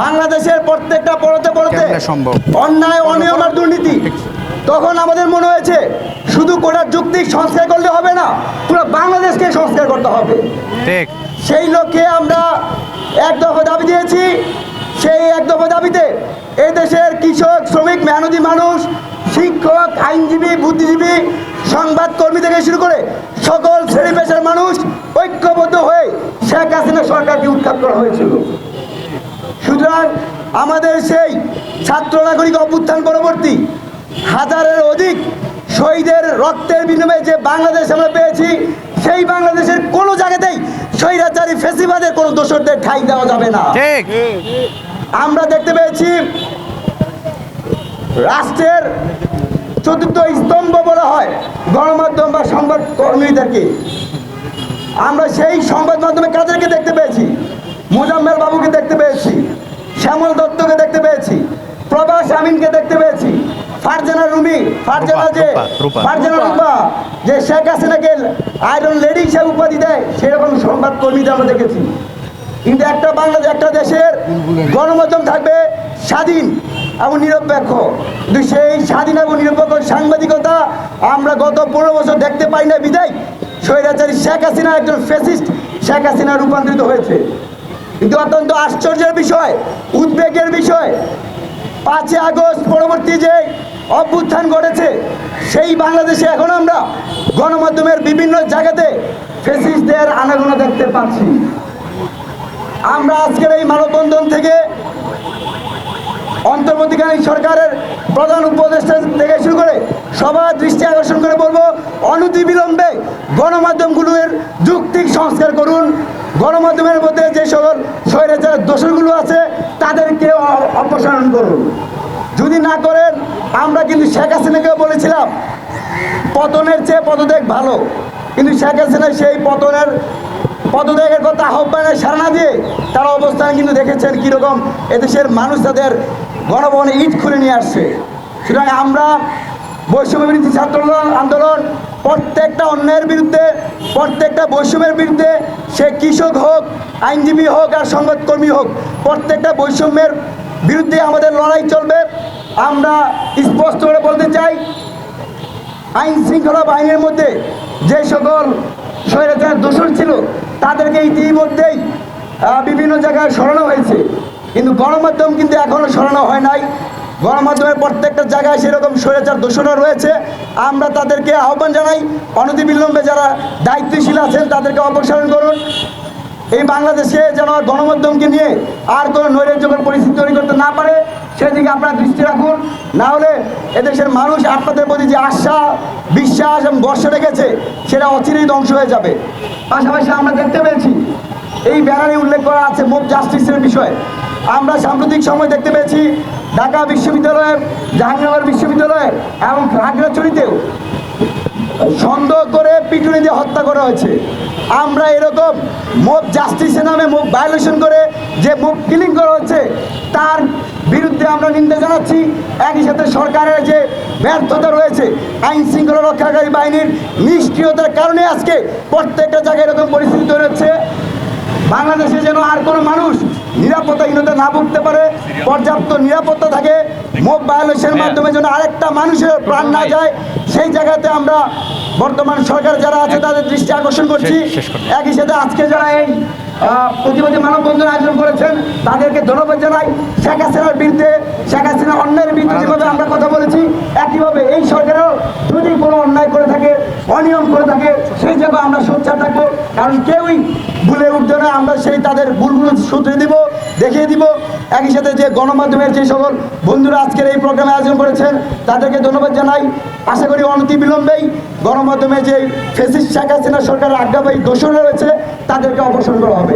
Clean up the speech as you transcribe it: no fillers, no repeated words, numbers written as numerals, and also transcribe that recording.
বাংলাদেশের প্রত্যেকটা পড়তে পড়তে অন্যায়, অনিয়ম আর দুর্নীতি, তখন আমাদের মনে হয়েছে শুধু কোটার যুক্তিক সংস্কার করলে হবে না, পুরো বাংলাদেশকে সংস্কার করতে হবে। ঠিক সেই লক্ষ্যে আমরা এক দফা দাবি দিয়েছি। সেই এক দফা দাবিতে এই দেশের কৃষক, শ্রমিক, মেহনতি মানুষ, শিক্ষক, আইনজীবী, বুদ্ধিজীবী, সংবাদকর্মী থেকে শুরু করে সকল শ্রেণী পেশার মানুষ ঐক্যবদ্ধ হয়ে শেখ হাসিনা সরকারকে উৎখাত করা হয়েছিল। সুতরাং আমাদের সেই ছাত্র নাগরিক অভ্যুত্থান পরবর্তী হাজারের অধিক শহীদের রক্তের বিনিময়ে যে বাংলাদেশ আমরা পেয়েছি, সেই বাংলাদেশের কোনো জায়গাতেই স্বৈরাচারী ফ্যাসিবাদের কোনো দোসরদের ঠাঁই দেওয়া যাবে না। ঠিক আমরা দেখতে পেয়েছি রাষ্ট্রের চতুর্থ স্তম্ভ বলা হয় গণমাধ্যম বা সংবাদ কর্মীদেরকে। আমরা সেই সংবাদ মাধ্যমে কাদেরকে দেখতে পেয়েছি? মোজাম্মেল বাবুকে দেখতে পেয়েছি, শ্যামল দত্তকে দেখতে পেয়েছি, প্রভাস আমিনকে দেখতে পেয়েছি, ফারজানা রুমি, ফারজানা রূপা যে শেখ হাসিনাকে আয়রন লেডি হিসেবে উপাধি দেয়, সেরকম সংবাদ কর্মীদের আমরা দেখেছি। কিন্তু একটা বাংলাদেশ, একটা দেশের গণমাধ্যম থাকবে স্বাধীন এবং নিরপেক্ষ, কিন্তু সেই স্বাধীন এবং নিরপেক্ষ সাংবাদিকতা আমরা গত 15 বছর দেখতে পাই না বিদায় স্বৈরাচারী শেখ হাসিনা একজন ফ্যাসিস্ট শেখ হাসিনা রূপান্তরিত হয়েছে। কিন্তু অত্যন্ত আশ্চর্যের বিষয়, উদ্বেগের বিষয়, 5 আগস্ট পরবর্তী যে অভ্যুত্থান ঘটেছে, সেই বাংলাদেশে এখন আমরা গণমাধ্যমের বিভিন্ন জায়গাতে ফ্যাসিস্টদের আনাগোনা দেখতে পাচ্ছি। আমরা আজকের এই মানববন্ধন থেকে অন্তর্বর্তীকালীন সরকারের প্রধান উপদেষ্টা থেকে শুরু করে সবার দৃষ্টি আকর্ষণ করে বলবো, অনতিবিলম্বে গণমাধ্যমগুলোর যৌক্তিক সংস্কার করুন। গণমাধ্যমের মধ্যে যে সকল স্বৈরাচার দোষরগুলো আছে তাদেরকে অপসারণ করুন। যদি না করেন, আমরা কিন্তু শেখ হাসিনাকেও বলেছিলাম পতনের চেয়ে পদত্যাগ ভালো, কিন্তু শেখ হাসিনা সেই পদত্যাগের কথা আহ্বানে সাড়া না দিয়ে তার অবস্থান কিন্তু দেখেছেন কীরকম এদেশের মানুষ তাদের গণভবনে ইট খুলে নিয়ে আসছে। সুতরাং আমরা বৈষম্য বিরোধী ছাত্র আন্দোলন প্রত্যেকটা অন্যায়ের বিরুদ্ধে, প্রত্যেকটা বৈষম্যের বিরুদ্ধে, সে কৃষক হোক, আইনজীবী হোক আর সংবাদকর্মী হোক, প্রত্যেকটা বৈষম্যের বিরুদ্ধে আমাদের লড়াই চলবে। আমরা স্পষ্ট করে বলতে চাই, আইন শৃঙ্খলা বাহিনীর মধ্যে যে সকল স্বৈরাচার দোষর ছিল তাদেরকে ইতিমধ্যেই বিভিন্ন জায়গায় সরানো হয়েছে, কিন্তু গণমাধ্যম কিন্তু এখনও সরানো হয় নাই। গণমাধ্যমের প্রত্যেকটা জায়গায় সেরকম স্বৈরাচার দোষরা রয়েছে। আমরা তাদেরকে আহ্বান জানাই, অনতিবিলম্বে যারা দায়িত্বশীল আছেন তাদেরকে অপসারণ করুন। এই বাংলাদেশে যেন গণমাধ্যমকে নিয়ে আর কোনো নৈরাজ্যকর পরিস্থিতি তৈরি করতে না পারে, সেদিকে আপনারা দৃষ্টি রাখুন। না হলে এদেশের মানুষ আপনাদের প্রতি যে আশা, বিশ্বাস এবং ভরসা রেখেছে সেটা অচিরেই ধ্বংস হয়ে যাবে। পাশাপাশি আমরা দেখতে পেয়েছি এই ব্যানারে উল্লেখ করা আছে মুভ জাস্টিসের বিষয়। আমরা সাম্প্রতিক সময় দেখতে পেয়েছি ঢাকা বিশ্ববিদ্যালয়ে, জাহাঙ্গীরনগর বিশ্ববিদ্যালয়ে এবং খাগড়াছড়িতেও সন্দেহ করে পিটুনি দিয়ে হত্যা করা হয়েছে। আমরা এরকম মুভ জাস্টিসের নামে মুভ ভায়োলেশন করে যে মুভ কিলিং করা হচ্ছে তার বিরুদ্ধে আমরা নিন্দা জানাচ্ছি। একই সাথে সরকারের যে ব্যর্থতা রয়েছে, আইন শৃঙ্খলা রক্ষাকারী বাহিনীর নিষ্ক্রিয়তার কারণে আজকে প্রত্যেকটা জায়গায় এরকম পরিস্থিতি তৈরি হচ্ছে। বাংলাদেশে যেন আর কোনো মানুষ নিরাপত্তাহীনতা না ভুগতে পারে, পর্যাপ্ত নিরাপত্তা থাকে, মুভ ভায়োলেশনের মাধ্যমে যেন আরেকটা মানুষের প্রাণ না যায়, সেই জায়গাতে আমরা বর্তমান সরকার যারা আছে তাদের দৃষ্টি আকর্ষণ করছি। একই সাথে আজকে যারা এই প্রতিবাদী মানববন্ধন আয়োজন করেছেন তাদেরকে ধন্যবাদ জানাই। শেখ হাসিনার বিরুদ্ধে, শেখ হাসিনার অন্যায়ের বিরুদ্ধে যেভাবে আমরা কথা বলেছি, একইভাবে এই সরকারও যদি কোনো অন্যায় করে থাকে, অনিয়ম করে থাকে, সেই জায়গায় আমরা সোচ্চার থাকবো। কারণ কেউই ভুলে উঠবে না, আমরা সেই তাদের ভুলগুলো শুধরে দিব, দেখিয়ে দিব। একই সাথে যে গণমাধ্যমের যে সকল বন্ধুরা আজকের এই প্রোগ্রামে আয়োজন করেছেন তাদেরকে ধন্যবাদ জানাই। আশা করি অনতিবিলম্বেই গণমাধ্যমে যে ফ্যাসিস্ট শেখ হাসিনা সরকারের আজ্ঞাবাহী দোষর রয়েছে তাদেরকে অপসারণ করা হবে।